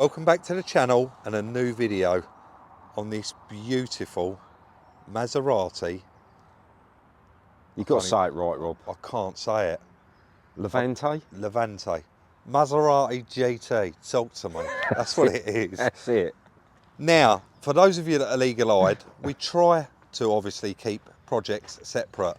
Welcome back to the channel and a new video on this beautiful Maserati. You've got to say it right, Rob. I can't say it. Levante? Levante. Maserati GT. Talk to me. That's what it is. That's it. Now, for those of you that are eagle-eyed, we try to obviously keep projects separate.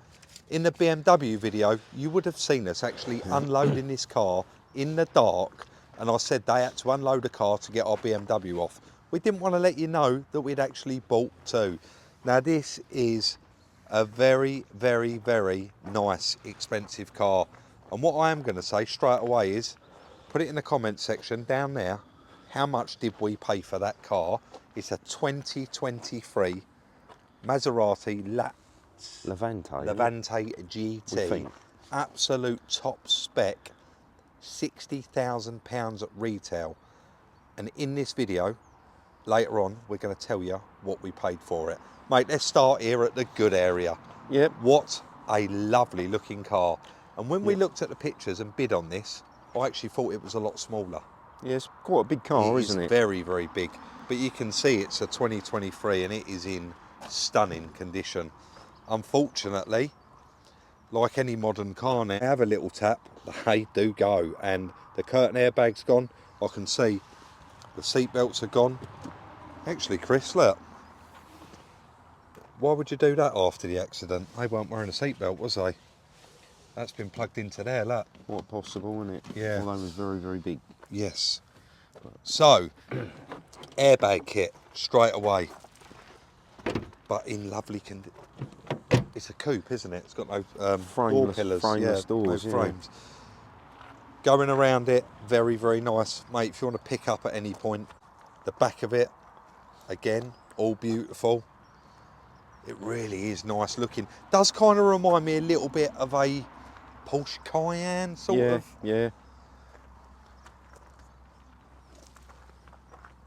In the BMW video, you would have seen us actually unloading this car in the dark, and I said they had to unload a car to get our BMW off. We didn't want to let you know that we'd actually bought two. Now this is a very, very, very nice, expensive car. And what I am going to say straight away is, put it in the comments section down there, how much did we pay for that car? It's a 2023 Maserati Levante GT. Absolute top spec. £60,000 at retail, and in this video later on we're going to tell you what we paid for it. Mate, let's start here at the good area. Yep. What a lovely looking car. And when we looked at the pictures and bid on this, I actually thought it was a lot smaller. Yeah, it's quite a big car, isn't it? It's very, very big, but you can see it's a 2023 and it is in stunning condition. Unfortunately, like any modern car now, have a little tap, they do go, and the curtain airbag's gone. I can see the seat belts are gone. Actually, Chris, look, why would you do that after the accident? They weren't wearing a seat belt, was they? That's been plugged into there, look. Quite possible, isn't it? Yeah. Although it was very, very big. Yes. So, airbag kit straight away, but in lovely condition. It's a coupe, isn't it? It's got no door pillars, frameless doors, no frames. Going around it, very, very nice. Mate, if you want to pick up at any point, the back of it, again, all beautiful. It really is nice looking. Does kind of remind me a little bit of a Porsche Cayenne, sort of. Yeah.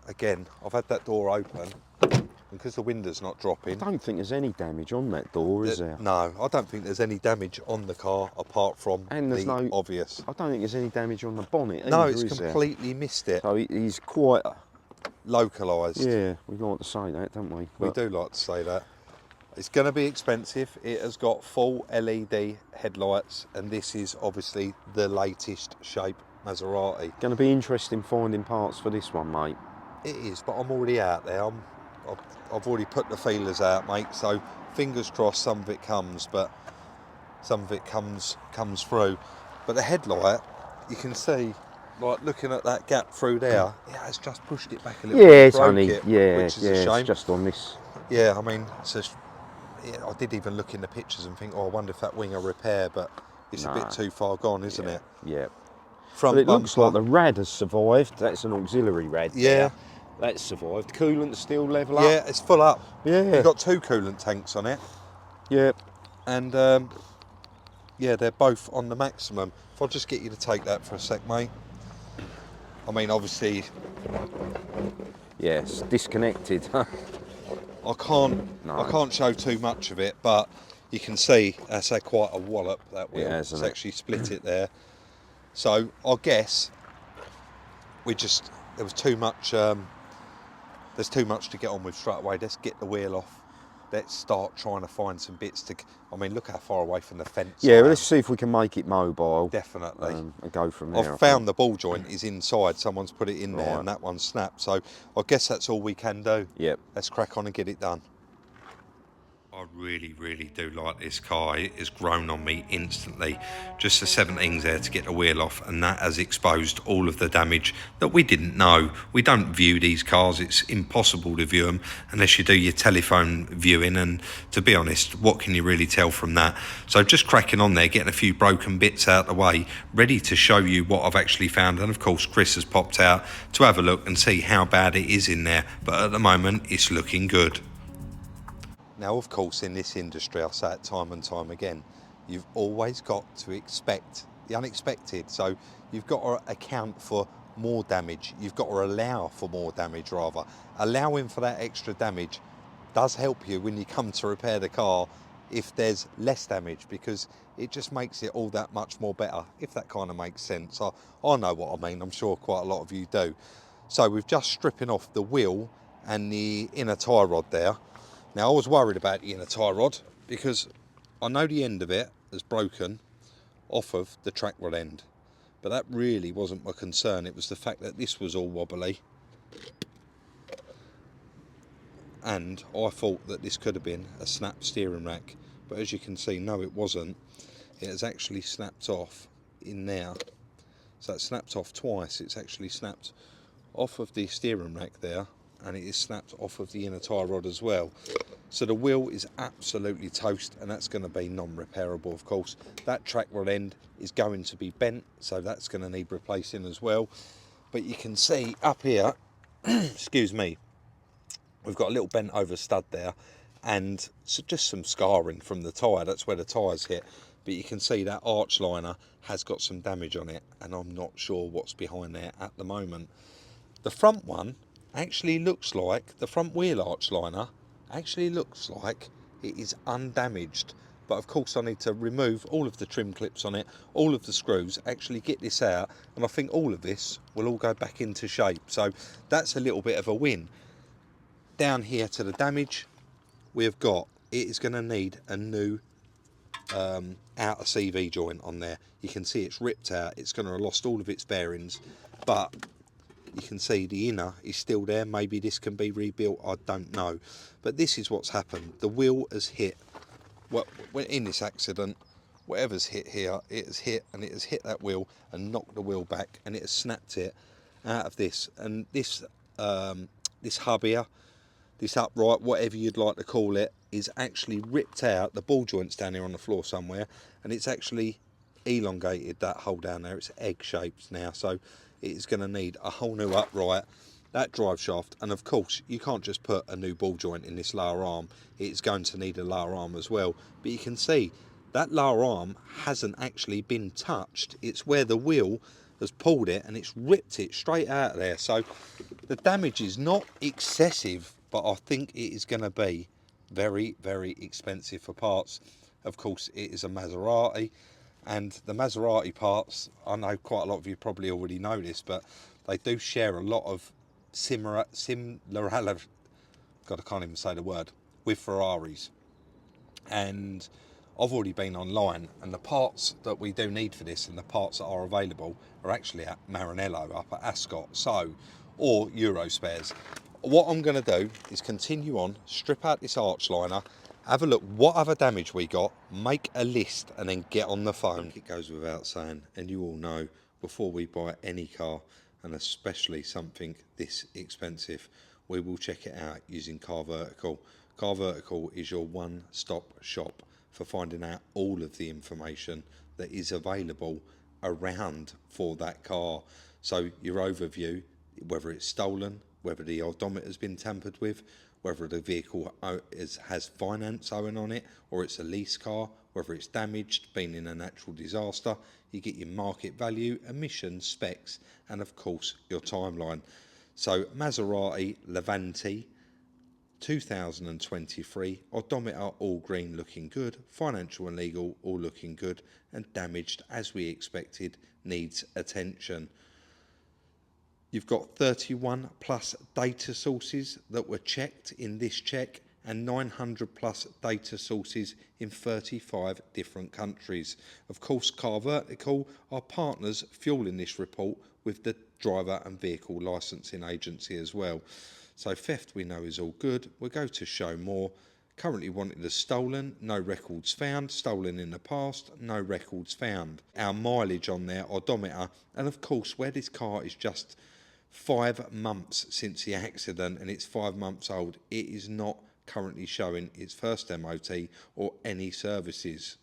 Again, I've had that door open, and because the window's not dropping. I don't think there's any damage on that door, is there? No, I don't think there's any damage on the car apart from the obvious. I don't think there's any damage on the bonnet either, no, it's completely missed it. So he's quite localised. Yeah, we like to say that, don't we? We do like to say that. It's going to be expensive. It has got full LED headlights, and this is obviously the latest shape Maserati. Going to be interesting finding parts for this one, mate. It is, but I'm already out there. I've already put the feelers out, mate, so fingers crossed some of it comes, but some of it comes through. But the headlight, you can see, like looking at that gap through there, it has just pushed it back a little bit. Yeah, it's only, which is a shame. It's just on this. Yeah, I mean, I did even look in the pictures and think, oh, I wonder if that wing will repair, but it's a bit too far gone, isn't it? Yeah. Front but it bumper, looks like the rad has survived. That's an auxiliary rad. Yeah. There. That's survived. Coolant's still level up. Yeah, it's full up. Yeah. You've got two coolant tanks on it. Yeah. And yeah, they're both on the maximum. If I'll just get you to take that for a sec, mate. I mean, obviously. Yes, disconnected. I can't show too much of it, but you can see that's had quite a wallop, that wheel. It has, it's actually split it there. So I guess there was too much. There's too much to get on with straight away. Let's get the wheel off. Let's start trying to find some bits to. I mean, look how far away from the fence. Yeah, well, let's see if we can make it mobile. Definitely. And go from there. I've found the ball joint is inside. Someone's put it in there, and that one snapped. So I guess that's all we can do. Yep. Let's crack on and get it done. I really, really do like this car. It has grown on me instantly. Just the 17s there to get the wheel off, and that has exposed all of the damage that we didn't know. We don't view these cars. It's impossible to view them unless you do your telephone viewing, and to be honest, what can you really tell from that? So just cracking on there, getting a few broken bits out of the way, ready to show you what I've actually found. And of course, Chris has popped out to have a look and see how bad it is in there. But at the moment, it's looking good. Now, of course, in this industry, I say it time and time again, you've always got to expect the unexpected. So you've got to account for more damage. You've got to allow for more damage, rather. Allowing for that extra damage does help you when you come to repair the car if there's less damage, because it just makes it all that much more better, if that kind of makes sense. I know what I mean. I'm sure quite a lot of you do. So we've just stripping off the wheel and the inner tie rod there. Now I was worried about the inner tie rod because I know the end of it is broken off of the track rod end, but that really wasn't my concern. It was the fact that this was all wobbly, and I thought that this could have been a snap steering rack, but as you can see, no, it wasn't. It has actually snapped off in there. So it snapped off twice. It's actually snapped off of the steering rack there, and it is snapped off of the inner tie rod as well. So the wheel is absolutely toast, and that's going to be non-repairable, of course. That track rod end is going to be bent, so that's going to need replacing as well. But you can see up here, excuse me, we've got a little bent over stud there, and so just some scarring from the tyre. That's where the tyres hit. But you can see that arch liner has got some damage on it, and I'm not sure what's behind there at the moment. The front one actually looks like, the front wheel arch liner actually looks like it is undamaged. But of course I need to remove all of the trim clips on it, all of the screws, actually get this out, and I think all of this will all go back into shape. So that's a little bit of a win. Down here to the damage, we've got, it is going to need a new outer CV joint on there. You can see it's ripped out, it's going to have lost all of its bearings, but you can see the inner is still there. Maybe this can be rebuilt, I don't know. But this is what's happened. The wheel has hit, well, in this accident, whatever's hit here, it has hit, and it has hit that wheel and knocked the wheel back, and it has snapped it out of this. And this this hub here, this upright, whatever you'd like to call it, is actually ripped out. The ball joint's down here on the floor somewhere, and it's actually elongated that hole down there. It's egg shaped now, so it is going to need a whole new upright, that drive shaft, and of course you can't just put a new ball joint in this lower arm. It's going to need a lower arm as well. But you can see that lower arm hasn't actually been touched. It's where the wheel has pulled it and it's ripped it straight out of there. So the damage is not excessive, but I think it is going to be very, very expensive for parts. Of course, it is a Maserati, and the Maserati parts, I know quite a lot of you probably already know this, but they do share a lot of similar, God, I can't even say the word, with Ferraris. And I've already been online, and the parts that we do need for this and the parts that are available are actually at Maranello up at Ascot, so, or Euro Spares. What I'm going to do is continue on, strip out this arch liner, have a look what other damage we got, make a list, and then get on the phone. It goes without saying, and you all know, before we buy any car, and especially something this expensive, we will check it out using Car Vertical. Car Vertical is your one-stop shop for finding out all of the information that is available around for that car. So your overview, whether it's stolen, whether the odometer has been tampered with, whether the vehicle has finance owing on it, or it's a lease car, whether it's damaged, been in a natural disaster. You get your market value, emissions, specs, and of course your timeline. So Maserati Levante 2023, odometer all green looking good, financial and legal all looking good, and damaged as we expected, needs attention. You've got 31 plus data sources that were checked in this check, and 900 plus data sources in 35 different countries. Of course, Car Vertical are partners fueling this report with the driver and vehicle licensing agency as well. So theft we know is all good. We'll go to show more. Currently wanted as stolen, no records found. Stolen in the past, no records found. Our mileage on their odometer, and of course where this car is just 5 months since the accident and it's 5 months old, it is not currently showing its first MOT or any services.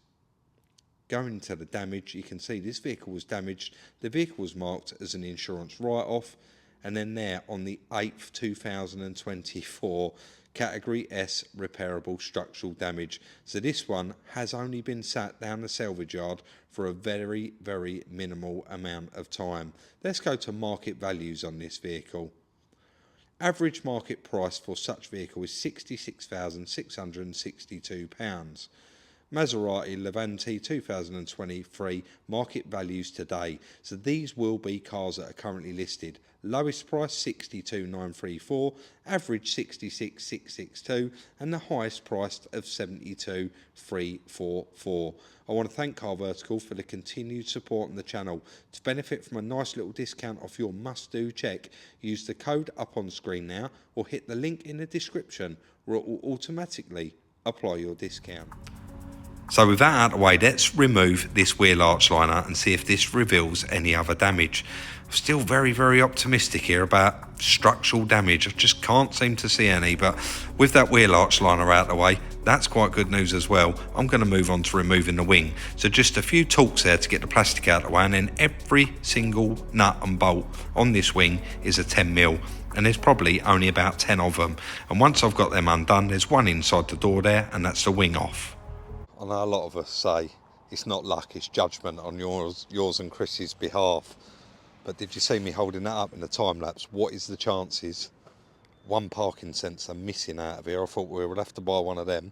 Going to the damage, you can see this vehicle was damaged. The vehicle was marked as an insurance write-off, and then there on the 8th 2024, category S, repairable structural damage. So this one has only been sat down the salvage yard for a very, very minimal amount of time. Let's go to market values on this vehicle. Average market price for such vehicle is £66,662. Maserati Levante 2023 market values today. So these will be cars that are currently listed. Lowest price 62,934, average 66,662, and the highest priced of 72,344. I want to thank Car Vertical for the continued support on the channel. To benefit from a nice little discount off your must-do check, use the code up on screen now or hit the link in the description where it will automatically apply your discount. So with that out of the way, let's remove this wheel arch liner and see if this reveals any other damage. I'm still very, very optimistic here about structural damage. I just can't seem to see any, but with that wheel arch liner out of the way, that's quite good news as well. I'm going to move on to removing the wing. So just a few torques there to get the plastic out of the way, and then every single nut and bolt on this wing is a 10mm. And there's probably only about 10 of them. And once I've got them undone, there's one inside the door there, and that's the wing off. I know a lot of us say it's not luck, it's judgment on yours and Chris's behalf. But did you see me holding that up in the time lapse? What is the chances? One parking sensor missing out of here. I thought we would have to buy one of them.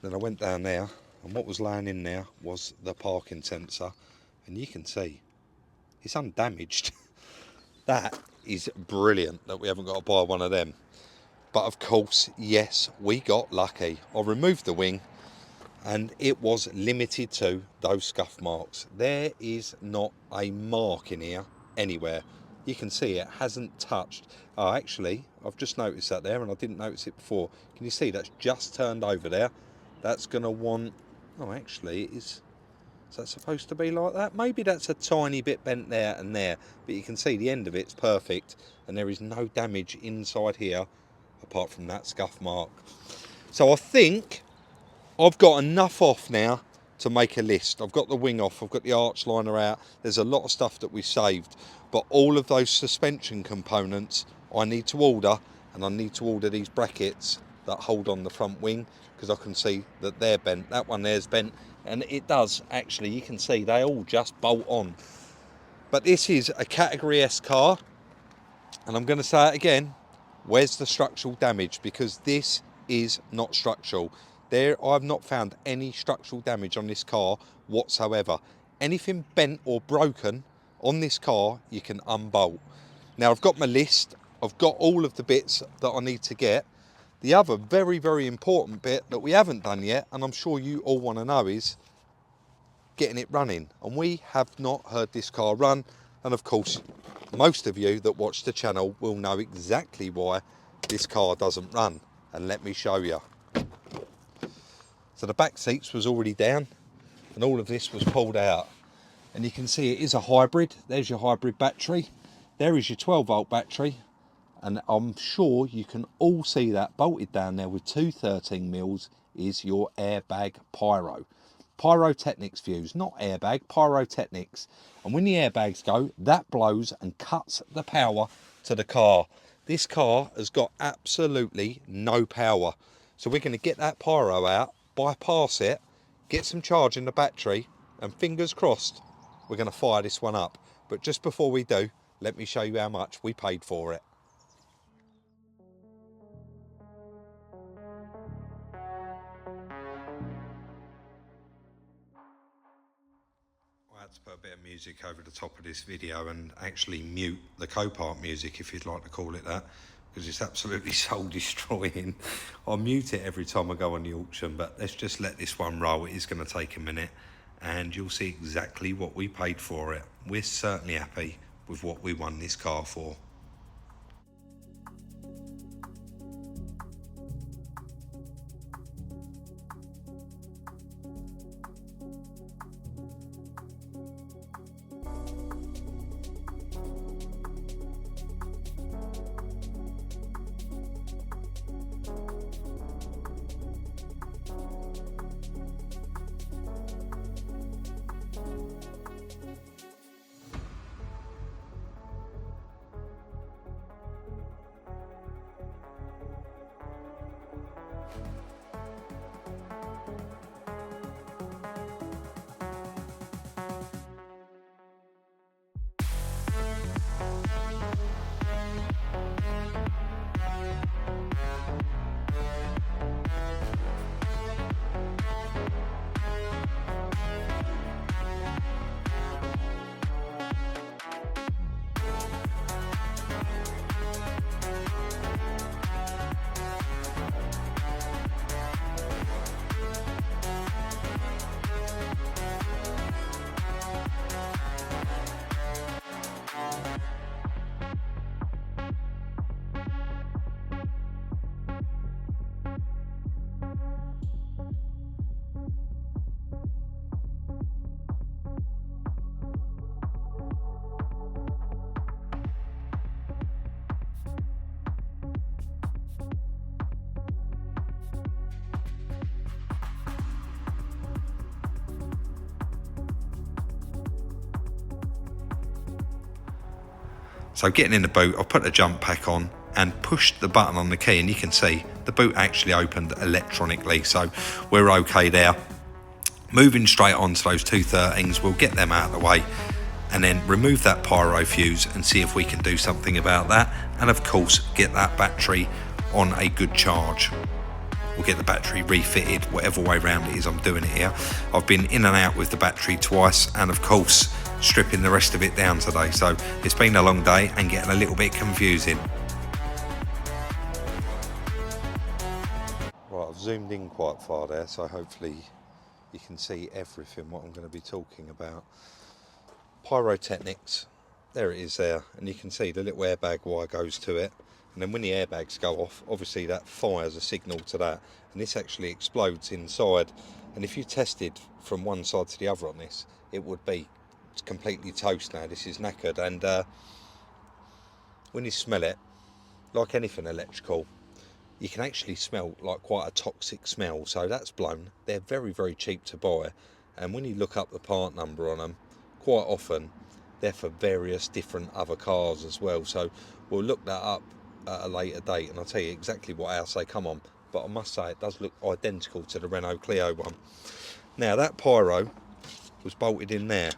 Then I went down there, and what was laying in there was the parking sensor. And you can see it's undamaged. That is brilliant that we haven't got to buy one of them. But of course, yes, we got lucky. I removed the wing, and it was limited to those scuff marks. There is not a mark in here anywhere. You can see it hasn't touched. Oh, actually, I've just noticed that there, and I didn't notice it before. Can you see that's just turned over there? That's going to want... Oh, actually, it is that supposed to be like that? Maybe that's a tiny bit bent there and there, but you can see the end of it's perfect, and there is no damage inside here apart from that scuff mark. So I think I've got enough off now to make a list. I've got the wing off, I've got the arch liner out, there's a lot of stuff that we saved, but all of those suspension components I need to order, and I need to order these brackets that hold on the front wing, because I can see that they're bent, that one there's bent, and it does actually, you can see they all just bolt on. But this is a Category S car, and I'm going to say it again, where's the structural damage? Because this is not structural. I've not found any structural damage on this car whatsoever. Anything bent or broken on this car, you can unbolt. Now I've got my list, I've got all of the bits that I need to get. The other very, very important bit that we haven't done yet, and I'm sure you all want to know, is getting it running. And we have not heard this car run, and of course most of you that watch the channel will know exactly why this car doesn't run, and let me show you. So the back seats was already down, and all of this was pulled out, and you can see it is a hybrid. There's your hybrid battery, there is your 12-volt battery, and I'm sure you can all see that bolted down there with two 13mm is your airbag pyro. Pyrotechnics fuse, not airbag, pyrotechnics. And when the airbags go, that blows and cuts the power to the car. This car has got absolutely no power. So we're going to get that pyro out, bypass it, get some charge in the battery, and fingers crossed, we're going to fire this one up. But just before we do, let me show you how much we paid for it. I had to put a bit of music over the top of this video and actually mute the Copart music, if you'd like to call it that, because it's absolutely soul destroying. I'll mute it every time I go on the auction, but let's just let this one roll. It is going to take a minute, and you'll see exactly what we paid for it. We're certainly happy with what we won this car for. So getting in the boot, I've put the jump pack on and pushed the button on the key, and you can see the boot actually opened electronically, so we're okay there. Moving straight on to those 213s, we'll get them out of the way and then remove that pyro fuse and see if we can do something about that, and of course get that battery on a good charge. We'll get the battery refitted whatever way around it is I'm doing it here. I've been in and out with the battery twice, and of course stripping the rest of it down today, so it's been a long day and getting a little bit confusing. Right, I've zoomed in quite far there, so hopefully you can see everything what I'm going to be talking about. Pyrotechnics, there it is there, and you can see the little airbag wire goes to it, and then when the airbags go off, obviously that fires a signal to that, and this actually explodes inside. And if you tested from one side to the other on this, it would be completely toast now. This is knackered, and when you smell it, like anything electrical, you can actually smell like quite a toxic smell, so that's blown. They're very, very cheap to buy, and when you look up the part number on them, quite often they're for various different other cars as well, so we'll look that up at a later date and I'll tell you exactly what house they come on. But I must say it does look identical to the Renault Clio one. Now that pyro was bolted in there.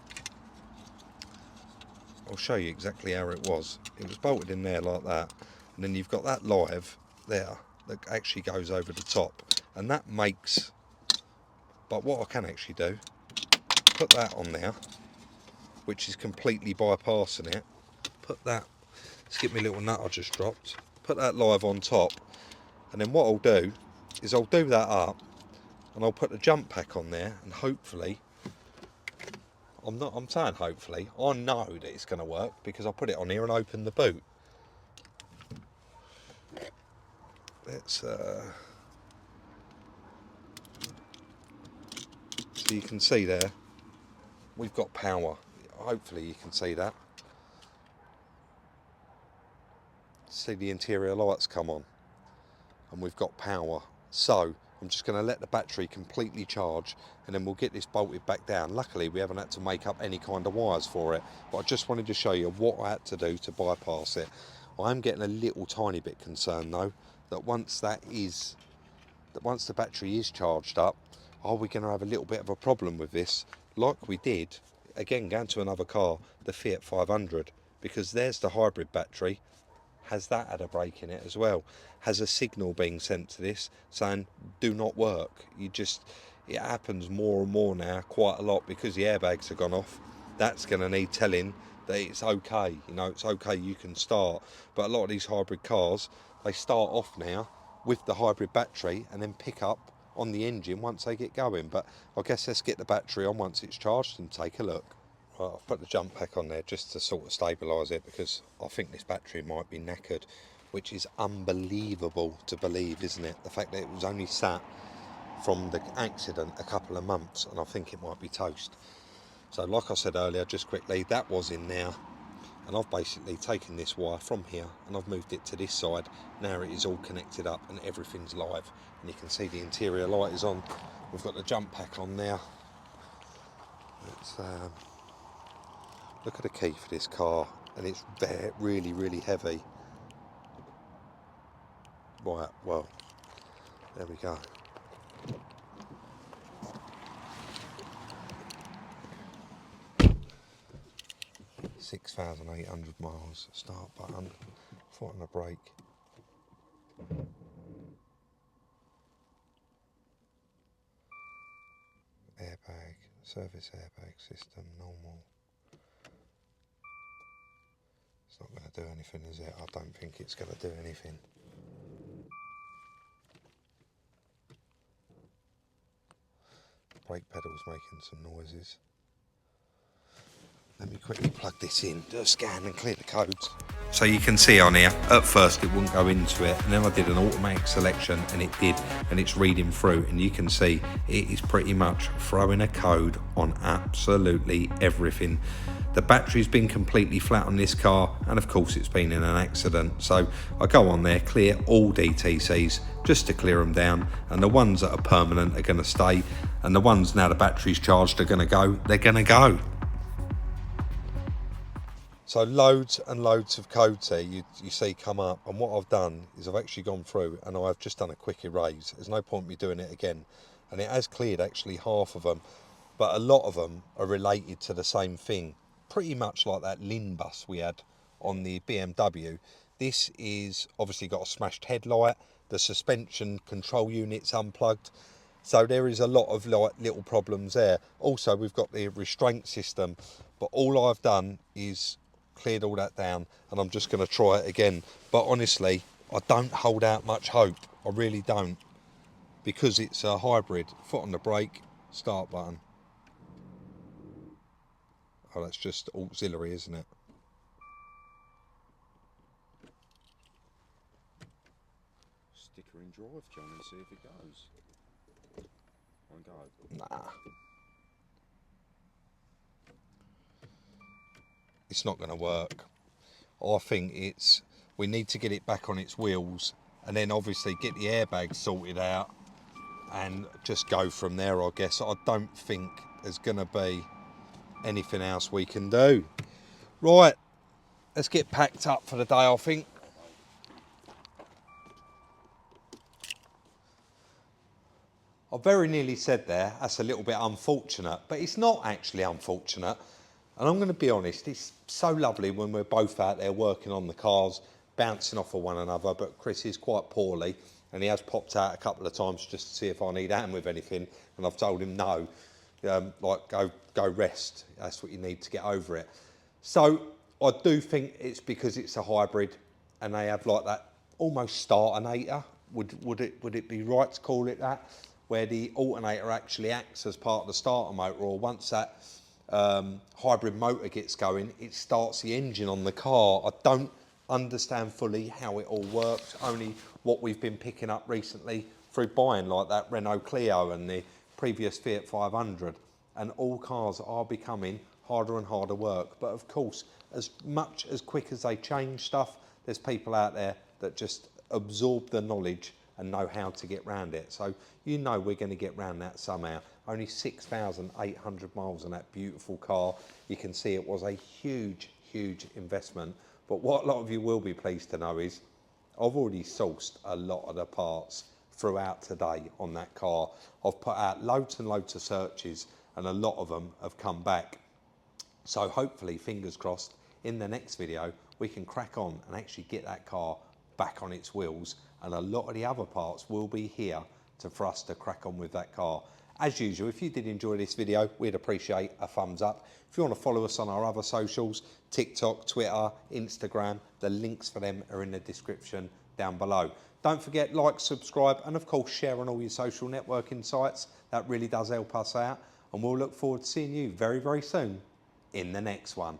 I'll show you exactly how it was. It was bolted in there like that, and then you've got that live there that actually goes over the top, and that makes, but what I can actually do, put that on there, which is completely bypassing it, put that, skip me little nut I just dropped, put that live on top, and then what I'll do is I'll do that up and I'll put the jump pack on there, and hopefully, I'm saying hopefully, I know that it's going to work because I put it on here and opened the boot. Let's so you can see there, we've got power. Hopefully you can see that. See the interior lights come on, and we've got power. So I'm just going to let the battery completely charge, and then we'll get this bolted back down. Luckily we haven't had to make up any kind of wires for it, but I just wanted to show you what I had to do to bypass it. I am getting a little tiny bit concerned though, that once the battery is charged up, are we going to have a little bit of a problem with this, like we did, again going to another car, the Fiat 500, because there's the hybrid battery, has that had a break in it as well, has a signal being sent to this saying do not work. It happens more and more now, quite a lot, because the airbags have gone off. That's going to need telling that it's okay, you know, it's okay, you can start. But a lot of these hybrid cars, they start off now with the hybrid battery and then pick up on the engine once they get going. But I guess let's get the battery on once it's charged and take a look. Right, I've put the jump pack on there just to sort of stabilise it, because I think this battery might be knackered, which is unbelievable to believe, isn't it? The fact that it was only sat from the accident a couple of months, and I think it might be toast. So like I said earlier, just quickly, that was in there, and I've basically taken this wire from here and I've moved it to this side. Now it is all connected up and everything's live, and you can see the interior light is on. We've got the jump pack on there. Let's look at the key for this car, and it's really, really heavy. Right, well, there we go. $6,800 miles. Start button, foot on the brake. Airbag, service airbag system, normal. It's not going to do anything, is it? I don't think it's going to do anything. Brake pedal's making some noises. Let me quickly plug this in, do a scan and clear the codes. So you can see on here, at first it wouldn't go into it, and then I did an automatic selection and it did, and it's reading through, and you can see it is pretty much throwing a code on absolutely everything. The battery's been completely flat on this car, and of course it's been in an accident, so I go on there, clear all DTCs just to clear them down, and the ones that are permanent are going to stay, and the ones now the battery's charged are going to go, they're going to go. So loads and loads of codes here you see come up, and what I've done is I've actually gone through and I've just done a quick erase. There's no point me doing it again, and it has cleared actually half of them, but a lot of them are related to the same thing, pretty much like that Lin bus we had on the BMW. This is obviously got a smashed headlight, the suspension control unit's unplugged, so there is a lot of like little problems there. Also, we've got the restraint system, but all I've done is cleared all that down, and I'm just going to try it again. But honestly, I don't hold out much hope. I really don't, because it's a hybrid. Foot on the brake, start button. Oh, that's just auxiliary, isn't it? Stick her in drive, John, and see if it goes. One go. Nah. It's not going to work. I think we need to get it back on its wheels, and then obviously get the airbags sorted out and just go from there, I guess. I don't think there's going to be anything else we can do. Right, let's get packed up for the day, I think. I very nearly said there, that's a little bit unfortunate, but it's not actually unfortunate. And I'm going to be honest, it's so lovely when we're both out there working on the cars, bouncing off of one another, but Chris is quite poorly, and he has popped out a couple of times just to see if I need a hand with anything, and I've told him no, like go rest, that's what you need to get over it. So I do think it's because it's a hybrid, and they have like that almost starternator, would it be right to call it that, where the alternator actually acts as part of the starter motor, or once that hybrid motor gets going, it starts the engine on the car. I don't understand fully how it all works, only what we've been picking up recently through buying like that Renault Clio and the previous Fiat 500, and all cars are becoming harder and harder work. But of course, as much as quick as they change stuff, there's people out there that just absorb the knowledge and know how to get round it. So you know we're going to get round that somehow. Only 6,800 miles on that beautiful car. You can see it was a huge, huge investment. But what a lot of you will be pleased to know is I've already sourced a lot of the parts throughout today on that car. I've put out loads and loads of searches, and a lot of them have come back. So hopefully, fingers crossed, in the next video, we can crack on and actually get that car back on its wheels, and a lot of the other parts will be here for us to crack on with that car. As usual, if you did enjoy this video, we'd appreciate a thumbs up. If you want to follow us on our other socials, TikTok, Twitter, Instagram, the links for them are in the description down below. Don't forget, like, subscribe, and of course share on all your social networking sites. That really does help us out, and we'll look forward to seeing you very, very soon in the next one.